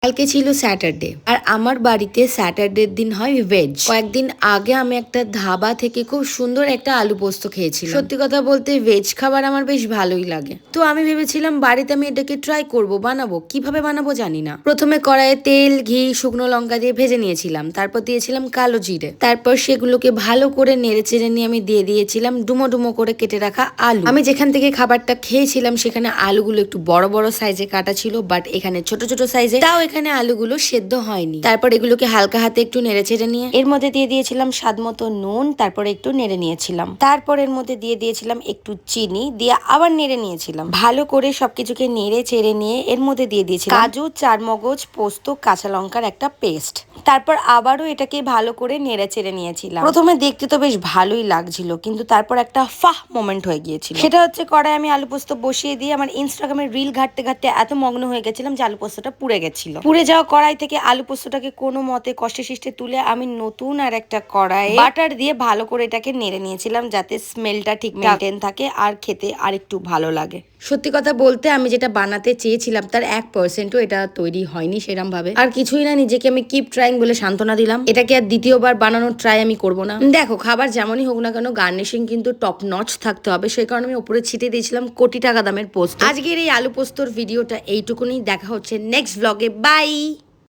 কালকে ছিল স্যাটারডে আর আমার বাড়িতে স্যাটারডের দিন হয় ভেজ। কয়েকদিন আগে আমি একটা ধাবা থেকে খুব সুন্দর একটা আলু পোস্ত খেয়েছিলাম। সত্যি কথা বলতে ভেজ খাবার আমার বেশ ভালোই লাগে, তো আমি ভেবেছিলাম বাড়িতে আমি এটাকে ট্রাই করব, বানাবো। কিভাবে বানাবো জানি না। প্রথমে কড়াইয়ে তেল, ঘি, শুকনো লঙ্কা দিয়ে ভেজে নিয়েছিলাম, তারপর দিয়েছিলাম কালো জিরে, তারপর সেগুলোকে ভালো করে নেড়ে চেড়ে নিয়ে আমি দিয়ে দিয়েছিলাম ডুমো ডুমো করে কেটে রাখা আলু। আমি যেখান থেকে খাবারটা খেয়েছিলাম সেখানে আলুগুলো একটু বড় বড় সাইজে কাটা ছিল, বাট এখানে ছোট ছোট সাইজে। তাও এখানে আলুগুলো সেদ্ধ হয়নি। তারপর এগুলোকে হালকা হাতে একটু নেড়ে চেড়ে নিয়ে এর মধ্যে দিয়ে দিয়েছিলাম স্বাদ মতো নুন, তারপরে একটু নেড়ে নিয়েছিলাম। তারপর এর মধ্যে দিয়ে দিয়েছিলাম একটু চিনি, দিয়ে আবার নেড়ে নিয়েছিলাম। ভালো করে সবকিছুকে নেড়ে চেড়ে নিয়ে এর মধ্যে দিয়ে দিয়েছিলাম কাজু, চারমগজ, পোস্ত, কাঁচা লঙ্কার একটা পেস্ট। তারপর আবারও এটাকে ভালো করে নেড়ে চেড়ে নিয়েছিলাম। প্রথমে দেখতে তো বেশ ভালোই লাগছিল, কিন্তু তারপর একটা ফাহ মোমেন্ট হয়ে গিয়েছিল। সেটা হচ্ছে কড়াই আমি আলু পোস্ত বসিয়ে দিয়ে আমার ইনস্টাগ্রামের রিল ঘাটতে ঘাটতে এত মগ্ন হয়ে গেছিলাম যে আলু পোস্তটা পুড়ে গেছিল। পুড়ে যাওয়া কড়াই থেকে আলু পোস্তটাকে কোনো মতে কষ্টে শিষ্টে তুলে আমি নতুন আর একটা কড়াইয়ে বাটার দিয়ে ভালো করে এটাকে নেড়ে নিয়েছিলাম, যাতে স্মেলটা ঠিক মেনটেন থাকে আর খেতে আর একটু ভালো লাগে। সত্যি কথা বলতে আমি যেটা বানাতে চেয়েছিলাম তার 1%ও এটা তৈরি হয়নি সেরকম ভাবে। আর কিছুই না, নিজেকে আমি কিপ ট্রাইং বলে সান্ত্বনা দিলাম। এটাকে আর দ্বিতীয়বার বানানোর ট্রাই আমি করব না। দেখো, খাবার যেমনই হোক না কেন গার্নিশিং কিন্তু টপ নচ থাকতে হবে, সেই কারণে আমি উপরে ছিটিয়ে দিয়েছিলাম কোটি টাকা দামের পোস্ত। আজকের এই আলু পোস্তর ভিডিওটা এইটুকুনি। দেখা হচ্ছে নেক্সট ব্লগে। বাই।